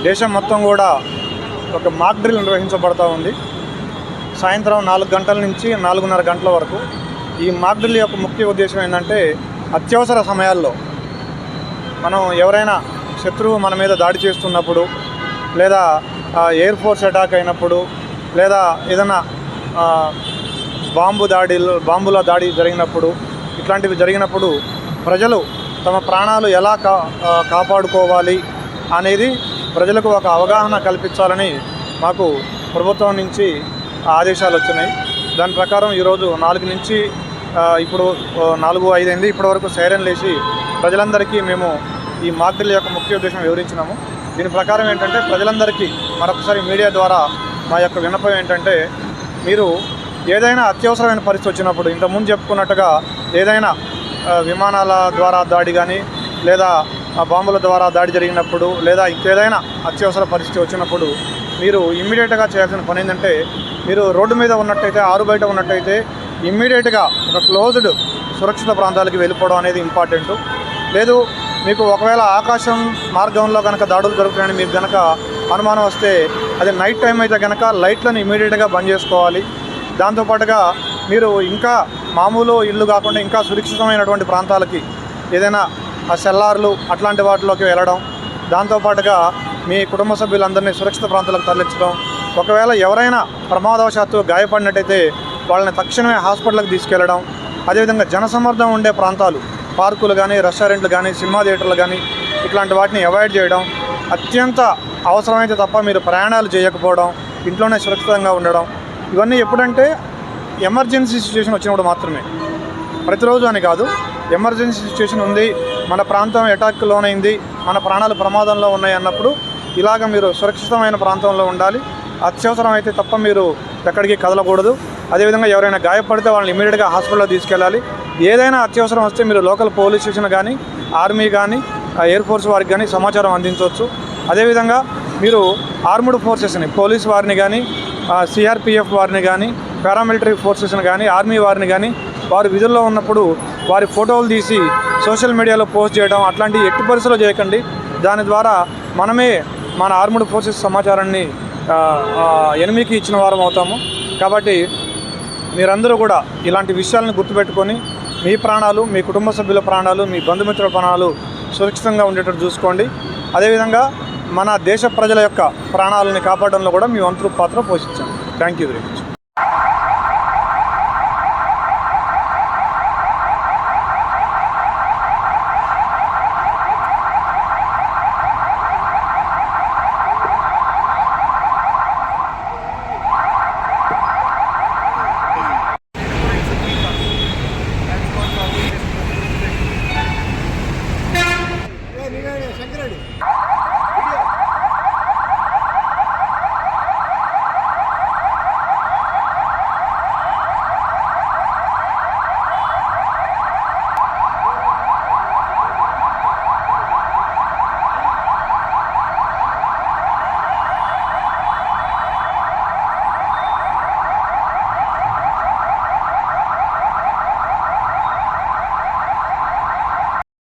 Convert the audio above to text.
దేశం మొత్తం కూడా ఒక మాక్ డ్రిల్ నిర్వహించబడుతూ ఉంది. సాయంత్రం 4 గంటల నుంచి 4:30 గంటల వరకు. ఈ మాక్ డ్రిల్ యొక్క ముఖ్య ఉద్దేశం ఏంటంటే, అత్యవసర సమయాల్లో మనం ఎవరైనా శత్రువు మన మీద దాడి చేస్తున్నప్పుడు, లేదా ఎయిర్ ఫోర్స్ అటాక్ అయినప్పుడు, లేదా ఏదైనా బాంబుల దాడి జరిగినప్పుడు, ఇట్లాంటివి జరిగినప్పుడు ప్రజలు తమ ప్రాణాలు ఎలా కాపాడుకోవాలి అనేది ప్రజలకు ఒక అవగాహన కల్పించాలని మాకు ప్రభుత్వం నుంచి ఆదేశాలు వచ్చినాయి. దాని ప్రకారం ఈరోజు 4 నుంచి ఇప్పుడు 4:05 అయింది. ఇప్పటివరకు సైరన్ లేచి ప్రజలందరికీ మేము ఈ మాక్ డ్రిల్ యొక్క ముఖ్య ఉద్దేశం వివరించినాము. దీని ప్రకారం ఏంటంటే, ప్రజలందరికీ మరొకసారి మీడియా ద్వారా మా యొక్క విన్నపం ఏంటంటే, మీరు ఏదైనా అత్యవసరమైన పరిస్థితి వచ్చినప్పుడు, ఇంతకుముందు చెప్పుకున్నట్టుగా ఏదైనా విమానాల ద్వారా దాడి కానీ, లేదా బాంబుల ద్వారా దాడి జరిగినప్పుడు, లేదా ఇంకేదైనా అత్యవసర పరిస్థితి వచ్చినప్పుడు మీరు ఇమ్మీడియట్గా చేయాల్సిన పని ఏంటంటే, మీరు రోడ్డు మీద ఉన్నట్టయితే, ఆరు బయట ఉన్నట్టయితే ఇమ్మీడియట్గా ఒక క్లోజ్డ్ సురక్షిత ప్రాంతాలకు వెళ్ళిపోవడం అనేది ఇంపార్టెంట్. లేదు, మీకు ఒకవేళ ఆకాశం మార్గంలో కనుక దాడులు జరుగుతున్నాయని మీకు కనుక అనుమానం వస్తే, అది నైట్ టైం అయితే కనుక లైట్లను ఇమ్మీడియట్గా బంద్ చేసుకోవాలి. దాంతోపాటుగా మీరు ఇంకా మామూలు ఇల్లు కాకుండా ఇంకా సురక్షితమైనటువంటి ప్రాంతాలకి, ఏదైనా సెల్లార్లు అట్లాంటి వాటిలోకి వెళ్ళడం, దాంతోపాటుగా మీ కుటుంబ సభ్యులందరినీ సురక్షిత ప్రాంతాలకు తరలించడం. ఒకవేళ ఎవరైనా ప్రమాదవశాత్తు గాయపడినట్టయితే వాళ్ళని తక్షణమే హాస్పిటల్కి తీసుకెళ్లడం. అదేవిధంగా జనసమ్మర్దం ఉండే ప్రాంతాలు, పార్కులు కానీ, రెస్టారెంట్లు కానీ, సినిమా థియేటర్లు కానీ, ఇట్లాంటి వాటిని అవాయిడ్ చేయడం. అత్యంత అవసరమైతే తప్ప మీరు ప్రయాణాలు చేయకపోవడం, ఇంట్లోనే సురక్షితంగా ఉండడం. ఇవన్నీ ఎప్పుడంటే ఎమర్జెన్సీ సిచ్యువేషన్ వచ్చినప్పుడు మాత్రమే, ప్రతిరోజు అని కాదు. ఎమర్జెన్సీ సిచ్యువేషన్ ఉంది, మన ప్రాంతం అటాక్ లోనైంది, మన ప్రాణాలు ప్రమాదంలో ఉన్నాయి అన్నప్పుడు ఇలాగ మీరు సురక్షితమైన ప్రాంతంలో ఉండాలి. అత్యవసరం అయితే తప్ప మీరు ఎక్కడికి కదలకూడదు. అదేవిధంగా ఎవరైనా గాయపడితే వాళ్ళని ఇమీడియట్గా హాస్పిటల్లో తీసుకెళ్ళాలి. ఏదైనా అత్యవసరం వస్తే మీరు లోకల్ పోలీస్ స్టేషన్ కానీ, ఆర్మీ కానీ, ఎయిర్ ఫోర్స్ వారికి కానీ సమాచారం అందించవచ్చు. అదేవిధంగా మీరు ఆర్మ్డ్ ఫోర్సెస్ని, పోలీస్ వారిని కానీ, సిఆర్పిఎఫ్ వారిని కానీ, పారామిలిటరీ ఫోర్సెస్ని కానీ, ఆర్మీ వారిని కానీ, వారు విధుల్లో ఉన్నప్పుడు వారి ఫోటోలు తీసి సోషల్ మీడియాలో పోస్ట్ చేయడం అట్లాంటివి ఎట్టి పరిస్థితుల్లో చేయకండి. దాని ద్వారా మనమే మన ఆర్మ్డ్ ఫోర్సెస్ సమాచారాన్ని ఎనిమికి ఇచ్చిన వారం అవుతాము. కాబట్టి మీరందరూ కూడా ఇలాంటి విషయాలను గుర్తుపెట్టుకొని మీ ప్రాణాలు, మీ కుటుంబ సభ్యుల ప్రాణాలు, మీ బంధుమిత్రుల ప్రాణాలు సురక్షితంగా ఉండేటట్టు చూసుకోండి. అదేవిధంగా మన దేశ ప్రజల యొక్క ప్రాణాలని కాపాడడంలో కూడా మీ వంతు పాత్ర పోషించండి. Thank you very much.